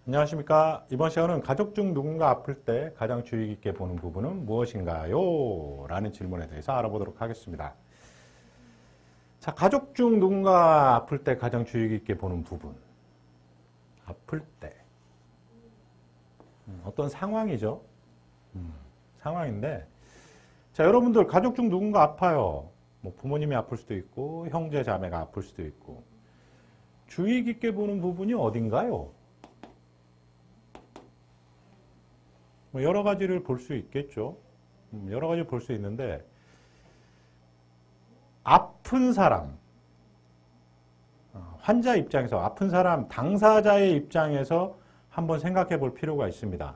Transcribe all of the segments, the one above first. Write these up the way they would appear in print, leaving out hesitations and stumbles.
안녕하십니까. 이번 시간은 가족 중 누군가 아플 때 가장 주의 깊게 보는 부분은 무엇인가요? 라는 질문에 대해서 알아보도록 하겠습니다. 자, 가족 중 누군가 아플 때 가장 주의 깊게 보는 부분. 아플 때. 어떤 상황이죠. 상황인데, 자, 여러분들 가족 중 누군가 아파요. 뭐 부모님이 아플 수도 있고, 형제 자매가 아플 수도 있고. 주의 깊게 보는 부분이 어딘가요? 뭐 여러 가지를 볼 수 있겠죠. 여러 가지를 볼 수 있는데, 아픈 사람, 환자 입장에서, 아픈 사람, 당사자의 입장에서 한번 생각해 볼 필요가 있습니다.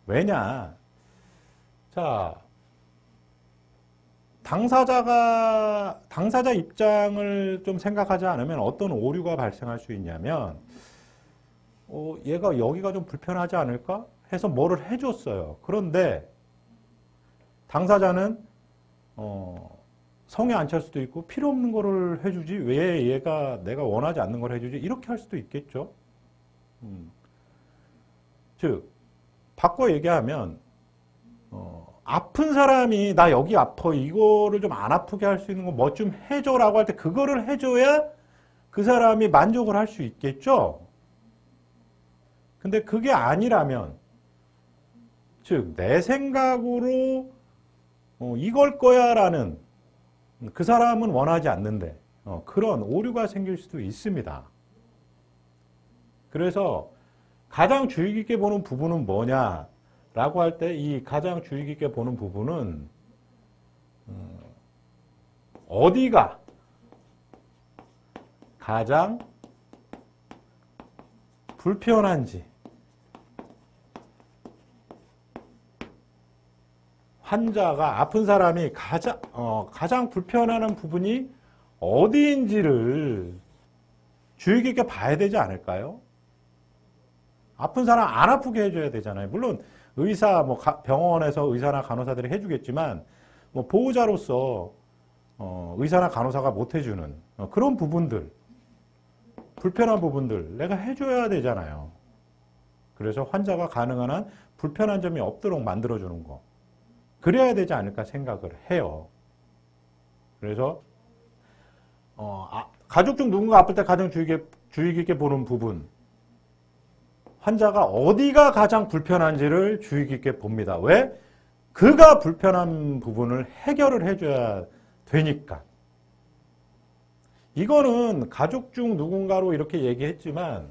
왜냐? 자, 당사자 입장을 좀 생각하지 않으면 어떤 오류가 발생할 수 있냐면, 얘가 여기가 좀 불편하지 않을까? 해서 뭐를 해줬어요. 그런데 당사자는 성에 안 찰 수도 있고 필요 없는 거를 해주지 왜 얘가 내가 원하지 않는 걸 해주지 이렇게 할 수도 있겠죠. 즉 바꿔 얘기하면 아픈 사람이 나 여기 아파 이거를 좀 안 아프게 할 수 있는 거 뭐 좀 해줘라고 할 때 그거를 해줘야 그 사람이 만족을 할 수 있겠죠. 근데 그게 아니라면 즉 내 생각으로 이걸 거야 라는 그 사람은 원하지 않는데 그런 오류가 생길 수도 있습니다. 그래서 가장 주의 깊게 보는 부분은 뭐냐 라고 할 때 이 가장 주의 깊게 보는 부분은 어디가 가장 불편한지 환자가 아픈 사람이 가장 불편해하는 부분이 어디인지를 주의 깊게 봐야 되지 않을까요? 아픈 사람 안 아프게 해줘야 되잖아요. 물론 의사, 뭐 병원에서 의사나 간호사들이 해주겠지만 뭐 보호자로서 의사나 간호사가 못 해주는 그런 부분들, 불편한 부분들 내가 해줘야 되잖아요. 그래서 환자가 가능한 한 불편한 점이 없도록 만들어주는 거. 그래야 되지 않을까 생각을 해요. 그래서 가족 중 누군가 아플 때 가장 주의 깊게 보는 부분, 환자가 어디가 가장 불편한지를 주의 깊게 봅니다. 왜? 그가 불편한 부분을 해결을 해줘야 되니까. 이거는 가족 중 누군가로 이렇게 얘기했지만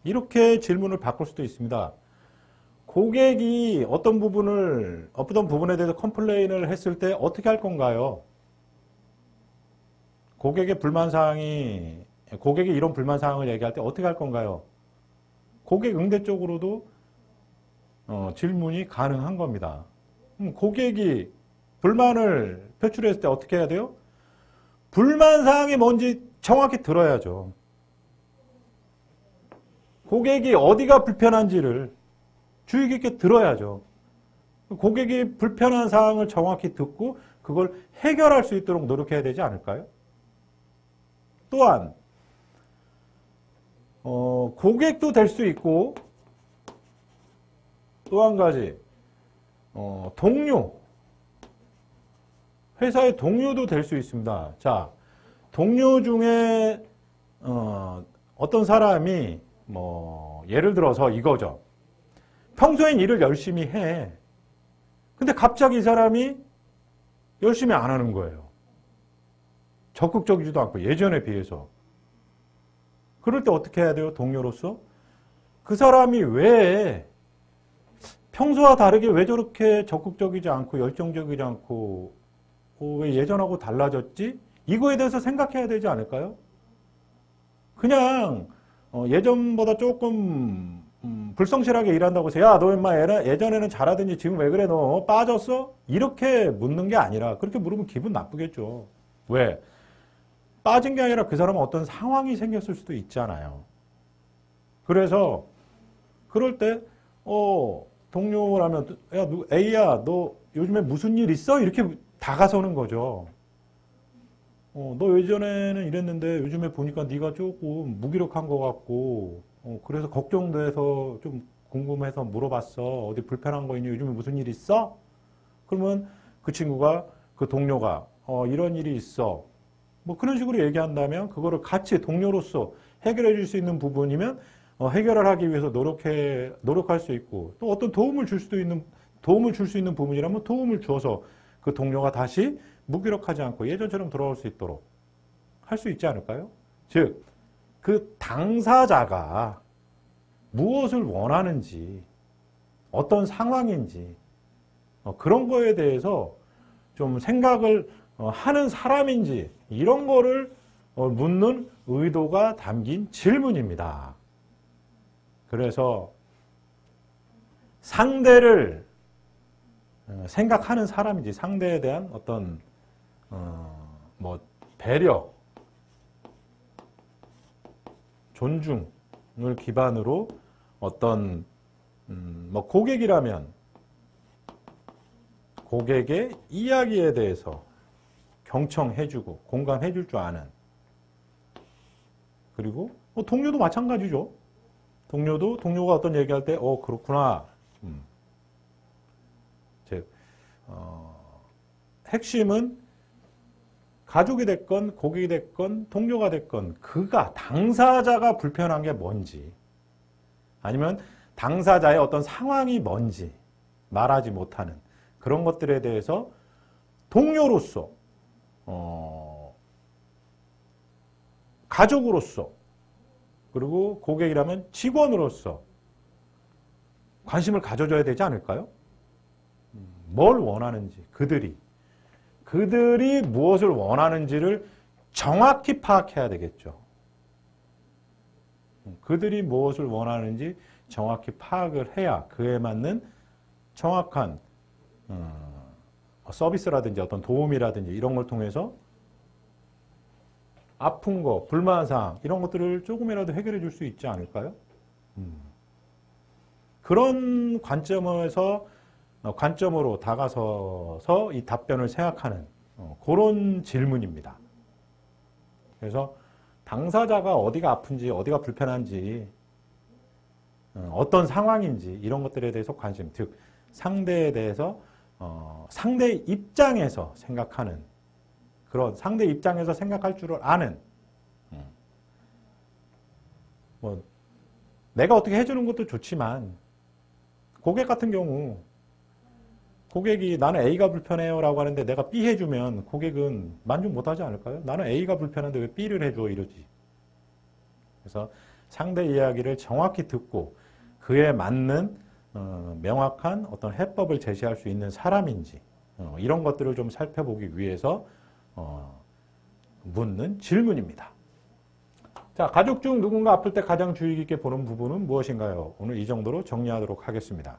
이렇게 질문을 바꿀 수도 있습니다. 고객이 어떤 부분에 대해서 컴플레인을 했을 때 어떻게 할 건가요? 고객이 이런 불만 사항을 얘기할 때 어떻게 할 건가요? 고객 응대 쪽으로도 질문이 가능한 겁니다. 고객이 불만을 표출했을 때 어떻게 해야 돼요? 불만 사항이 뭔지 정확히 들어야죠. 고객이 어디가 불편한지를 주의 깊게 들어야죠. 고객이 불편한 사항을 정확히 듣고 그걸 해결할 수 있도록 노력해야 되지 않을까요? 또한 고객도 될 수 있고 또 한 가지 동료, 회사의 동료도 될 수 있습니다. 자, 동료 중에 어떤 사람이 뭐 예를 들어서 이거죠. 평소엔 일을 열심히 해. 근데 갑자기 이 사람이 열심히 안 하는 거예요. 적극적이지도 않고 예전에 비해서. 그럴 때 어떻게 해야 돼요? 동료로서? 그 사람이 왜 평소와 다르게 왜 저렇게 적극적이지 않고 열정적이지 않고 왜 예전하고 달라졌지? 이거에 대해서 생각해야 되지 않을까요? 그냥 예전보다 조금 불성실하게 일한다고 해서 야, 너 인마 예전에는 잘하더니 지금 왜 그래 너 빠졌어? 이렇게 묻는 게 아니라 그렇게 물으면 기분 나쁘겠죠. 왜? 빠진 게 아니라 그 사람은 어떤 상황이 생겼을 수도 있잖아요. 그래서 그럴 때 동료라면 야, A야 너 요즘에 무슨 일 있어? 이렇게 다가서는 거죠. 너 예전에는 이랬는데 요즘에 보니까 네가 조금 무기력한 것 같고 그래서 걱정돼서 좀 궁금해서 물어봤어. 어디 불편한 거 있니? 요즘에 무슨 일 있어? 그러면 그 친구가 그 동료가 이런 일이 있어. 뭐 그런 식으로 얘기한다면 그거를 같이 동료로서 해결해 줄 수 있는 부분이면 해결을 하기 위해서 노력할 수 있고 또 어떤 도움을 줄 수 있는 부분이라면 도움을 주어서 그 동료가 다시 무기력하지 않고 예전처럼 돌아올 수 있도록 할 수 있지 않을까요? 즉, 그 당사자가 무엇을 원하는지, 어떤 상황인지, 그런 거에 대해서 좀 생각을 하는 사람인지, 이런 거를 묻는 의도가 담긴 질문입니다. 그래서 상대를 생각하는 사람인지, 상대에 대한 어떤 뭐 배려, 존중을 기반으로 어떤 뭐 고객이라면 고객의 이야기에 대해서 경청해주고 공감해줄 줄 아는, 그리고 동료도 마찬가지죠. 동료가 어떤 얘기할 때 그렇구나. 즉 핵심은 가족이 됐건 고객이 됐건 동료가 됐건 그가 당사자가 불편한 게 뭔지, 아니면 당사자의 어떤 상황이 뭔지 말하지 못하는 그런 것들에 대해서 동료로서 가족으로서, 그리고 고객이라면 직원으로서 관심을 가져줘야 되지 않을까요? 뭘 원하는지, 그들이 무엇을 원하는지를 정확히 파악해야 되겠죠. 그들이 무엇을 원하는지 정확히 파악을 해야 그에 맞는 정확한 서비스라든지 어떤 도움이라든지 이런 걸 통해서 아픈 거, 불만사항 이런 것들을 조금이라도 해결해 줄 수 있지 않을까요? 그런 관점으로 다가서서 이 답변을 생각하는 그런 질문입니다. 그래서 당사자가 어디가 아픈지, 어디가 불편한지, 어떤 상황인지 이런 것들에 대해서 관심, 즉 상대에 대해서 상대 입장에서 생각하는, 그런 상대 입장에서 생각할 줄을 아는, 뭐 내가 어떻게 해주는 것도 좋지만 고객 같은 경우 고객이 나는 A가 불편해요 라고 하는데 내가 B 해주면 고객은 만족 못하지 않을까요? 나는 A가 불편한데 왜 B를 해줘 이러지. 그래서 상대 이야기를 정확히 듣고 그에 맞는 명확한 어떤 해법을 제시할 수 있는 사람인지 이런 것들을 좀 살펴보기 위해서 묻는 질문입니다. 자, 가족 중 누군가 아플 때 가장 주의 깊게 보는 부분은 무엇인가요? 오늘 이 정도로 정리하도록 하겠습니다.